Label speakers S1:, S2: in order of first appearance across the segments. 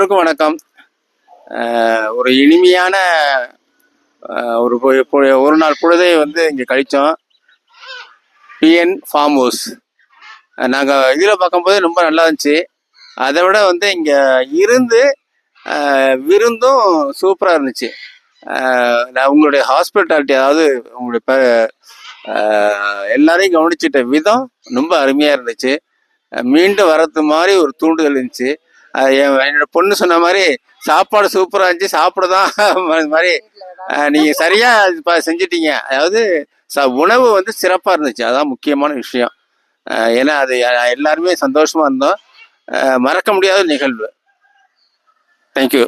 S1: எல்லோருக்கும் வணக்கம். ஒரு இனிமையான ஒரு நாள் பொழுதை இங்கே கழித்தோம். பிஎன் ஃபார்ம் ஹவுஸ் நாங்கள் இதில் பார்க்கும்போது ரொம்ப நல்லா இருந்துச்சு. அதை விட இங்கே இருந்து விருந்தும் சூப்பராக இருந்துச்சு. நான் உங்களுடைய ஹாஸ்பிட்டாலிட்டி, அதாவது உங்களுடைய எல்லாரையும் கவனிச்சிட்ட விதம் ரொம்ப அருமையாக இருந்துச்சு. மீண்டும் வரது மாதிரி ஒரு தூண்டுதல் இருந்துச்சு. என்னோட பொண்ணு சொன்ன மாதிரி சாப்பாடு சூப்பராக இருந்துச்சு, சாப்பிடதான் மாதிரி நீங்கள் சரியாக செஞ்சிட்டீங்க. அதாவது உணவு சிறப்பாக இருந்துச்சு, அதான் முக்கியமான விஷயம். ஏன்னா அது எல்லாருமே சந்தோஷமாக இருந்தோம். மறக்க முடியாத நிகழ்வு. தேங்க்யூ.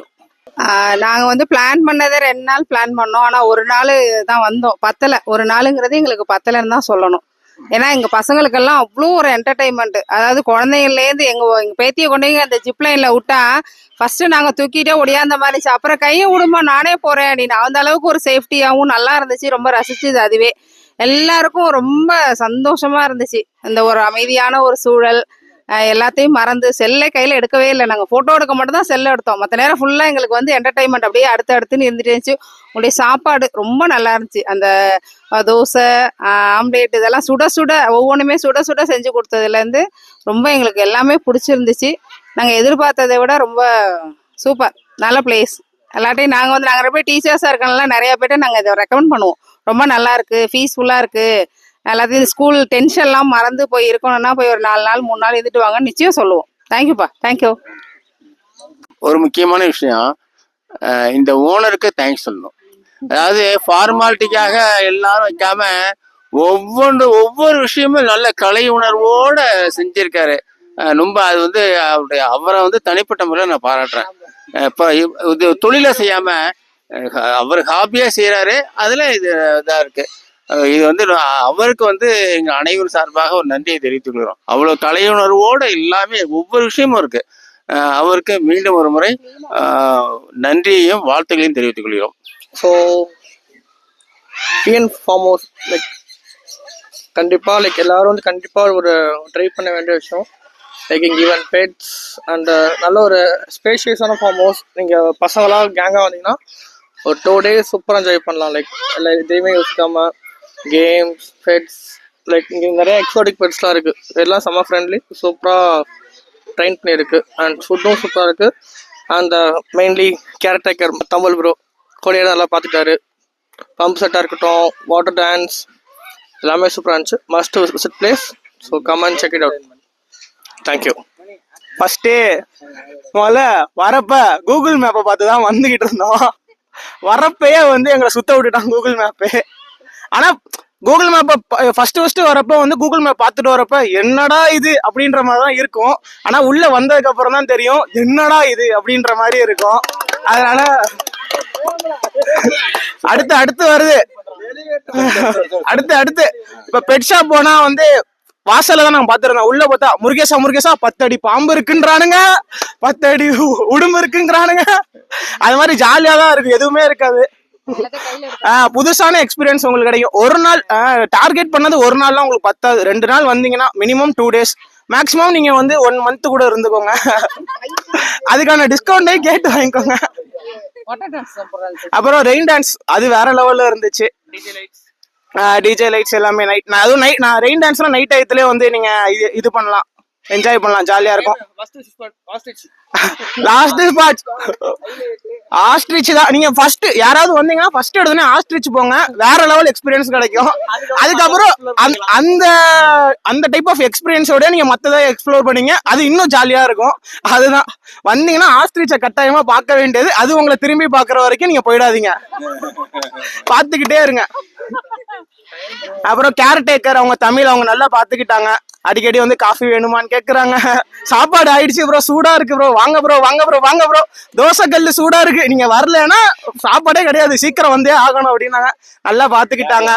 S2: நாங்கள் பிளான் பண்ணதை 2 நாள் பிளான் பண்ணோம். ஆனால் ஒரு நாள் தான் வந்தோம். பத்தலை. ஒரு நாளுங்கிறது எங்களுக்கு பத்தலைன்னு தான் சொல்லணும். ஏன்னா எங்கள் பசங்களுக்கெல்லாம் அவ்வளோ ஒரு என்டர்டைன்மெண்ட். அதாவது குழந்தைங்கள்லேருந்து எங்கள் பேத்தியை கொண்டு அந்த ஜிப்லைனில் விட்டா ஃபஸ்ட்டு நாங்கள் தூக்கிட்டே ஒடியாந்த மாதிரி, அப்புறம் கையை விடுமா நானே போகிறேன் அப்படின்னு. அந்த அளவுக்கு ஒரு சேஃப்டியாகவும் நல்லா இருந்துச்சு. ரொம்ப ரசிச்சுது. அதுவே எல்லாருக்கும் ரொம்ப சந்தோஷமாக இருந்துச்சு. இந்த ஒரு அமைதியான ஒரு சூழல், எல்லாத்தையும் மறந்து செல்லை கையில் எடுக்கவே இல்லை. நாங்கள் ஃபோட்டோ எடுக்க மட்டும் தான் செல்லை எடுத்தோம். மற்ற நேரம் ஃபுல்லாக எங்களுக்கு என்டர்டைன்மெண்ட் அப்படியே அடுத்துன்னு இருந்துட்டு இருந்துச்சு. உங்களுடைய சாப்பாடு ரொம்ப நல்லா இருந்துச்சு. அந்த தோசை, ஆம்லேட் இதெல்லாம் சுட சுட ஒவ்வொன்றுமே சுட சுட செஞ்சு கொடுத்ததுலேருந்து ரொம்ப எங்களுக்கு எல்லாமே பிடிச்சிருந்துச்சு. நாங்கள் எதிர்பார்த்ததை விட ரொம்ப சூப்பர், நல்ல பிளேஸ். எல்லாட்டையும் நாங்கள் நாங்கள் போய் டீச்சர்ஸாக இருக்கனால நிறையா பேர்ட்ட நாங்கள் இதை ரெக்கமெண்ட் பண்ணுவோம். ரொம்ப நல்லா இருக்குது, பீஸ்ஃபுல்லாக இருக்குது. எல்லாத்தையும் ஸ்கூல் டென்ஷன்லாம் மறந்து போய் இருக்கணும்னா போய் ஒரு 4 நாள் 3 நாள் இருந்துட்டு வாங்கன்னு நிச்சயம் சொல்லுவோம். தேங்க்யூப்பா. தேங்க்யூ.
S1: ஒரு முக்கியமான விஷயம், இந்த ஓனருக்கு தேங்க்ஸ் சொல்லணும். அதாவது ஃபார்மாலிட்டிக்காக எல்லாரும் வைக்காம ஒவ்வொரு விஷயமும் நல்ல கலை உணர்வோட செஞ்சிருக்காரு. ரொம்ப அது அவரை தனிப்பட்ட முறையில் நான் பாராட்டுறேன். இப்போ இது தொழிலை செய்யாம அவர் ஹாபியா செய்யறாரு. அதுல இது இதா இருக்கு. இது அவருக்கு எங்க அனைவரும் சார்பாக ஒரு நன்றியை தெரிவித்துக் கொள்கிறோம். அவ்வளவு கலையுணர்வோட எல்லாமே ஒவ்வொரு விஷயமும் இருக்கு. அவருக்கு மீண்டும் ஒரு முறை நன்றியையும் வாழ்த்துக்களையும் தெரிவித்துக் கொள்கிறோம்.
S3: ஸோ பிஎன் ஃபார்ம் ஹவுஸ் கண்டிப்பாக எல்லாரும் கண்டிப்பாக ஒரு ட்ரை பண்ண வேண்டிய விஷயம். இங்கே ஈவன் பெட்ஸ் அண்ட் நல்ல ஒரு ஸ்பேஷியஸான ஃபார்ம் ஹவுஸ். நீங்கள் பசங்களாக கேங்காக வந்தீங்கன்னா ஒரு 2 days சூப்பராக என்ஜாய் பண்ணலாம். எல்லா இதையுமே யோசிக்காம கேம்ஸ், பெட்ஸ், இங்கே நிறைய எக்ஸாட்டிக் பெட்ஸ்லாம் இருக்குது. எல்லாம் செம்ம ஃப்ரெண்ட்லி, சூப்பராக ட்ரெயின் பண்ணியிருக்கு. அண்ட் ஃபுட்டும் சூப்பராக இருக்குது. And mainly caretaker Tamil bro கொடியாக நல்லா பார்த்துட்டாரு. பம்ப் செட்டாக இருக்கட்டும், வாட்டர் டான்ஸ் எல்லாமே சூப்பராக இருந்துச்சு. Must visit place. So come and check it out. Thank you.
S4: First முதல்ல வரப்ப கூகுள் மேப்பை பார்த்து தான் வந்துக்கிட்டு இருந்தோம். வரப்பயே எங்களை சுத்த விட்டுட்டான் கூகுள் மேப்பு. ஆனால் கூகுள் மேப்பை ஃபர்ஸ்ட் வரப்போ கூகுள் மேப் பார்த்துட்டு வரப்ப என்னடா இது அப்படின்ற மாதிரி தான் இருக்கும். ஆனால் உள்ள வந்ததுக்கு அப்புறம் தான் தெரியும் என்னடா இது அப்படின்ற மாதிரி இருக்கும். அதனால அடுத்து வருது. அடுத்து இப்ப பெட் ஷாப் போனா வாசல்ல தான் நாங்க பாத்துருந்தோம். உள்ள பார்த்தா முருகேசா 10 அடி பாம்பு இருக்குன்றானுங்க, 10 அடி உடும்பு இருக்குன்றானுங்க. அது மாதிரி ஜாலியா தான் இருக்கு, எதுவுமே இருக்காது. புதுசான எக்ஸ்பீரியன்ஸ் உங்களுக்கு கிடைக்கும். ஒரு நாள் டார்கெட் பண்ணது ஒரு நாள்லாம் உங்களுக்கு பத்தாது. 2 நாள் வந்தீங்கன்னா மினிமம் 2 days, மேக்சிமம் நீங்க 1 month கூட இருந்துக்கோங்க. அதுக்கான டிஸ்கவுண்டையும் கேட்டு வாங்கிக்கோங்க. அப்புறம் ரெயின் டான்ஸ் அது வேற லெவல்ல இருந்துச்சு. டிஜே லைட்ஸ் எல்லாமே நைட். அதுவும் நான் ரெயின் டான்ஸ்லாம் நைட் டயத்துலேயே நீங்க இது பண்ணலாம், என்ஜாய் பண்ணலாம், ஜாலியா இருக்கும். லாஸ்ட் ஸ்பாட் ஆஸ்ட்ரிச் தான். நீங்க ஃபர்ஸ்ட் யாராவது வந்தீங்கன்னா ஃபர்ஸ்ட் எடுத்தோன்னே ஆஸ்ட்ரிச் போங்க, வேற லெவல் எக்ஸ்பீரியன்ஸ் கிடைக்கும். அதுக்கப்புறம் அந்த டைப் ஆஃப் எக்ஸ்பீரியன்ஸோட நீங்க மத்ததை எக்ஸ்ப்ளோர் பண்ணீங்க, அது இன்னும் ஜாலியா இருக்கும். அதுதான் வந்தீங்கன்னா ஆஸ்ட்ரிச்சை கட்டாயமா பார்க்க வேண்டியது. அது உங்களை திரும்பி பார்க்குற வரைக்கும் நீங்க போயிடாதீங்க, பார்த்துக்கிட்டே இருங்க. அப்புறம் கேர்டேக்கர் அவங்க தமிழ் அவங்க நல்லா பார்த்துக்கிட்டாங்க. அடிக்கடி காஃபி வேணுமான்னு கேட்குறாங்க. சாப்பாடு ஆயிடுச்சு ப்ரோ, சூடா இருக்கு ப்ரோ, வாங்க ப்ரோ தோசை கல்லு சூடா இருக்கு, நீங்க வரலன்னா சாப்பாடே கிடையாது, சீக்கிரம் வந்தே ஆகணும் அப்படின்னாங்க. நல்லா பார்த்துக்கிட்டாங்க.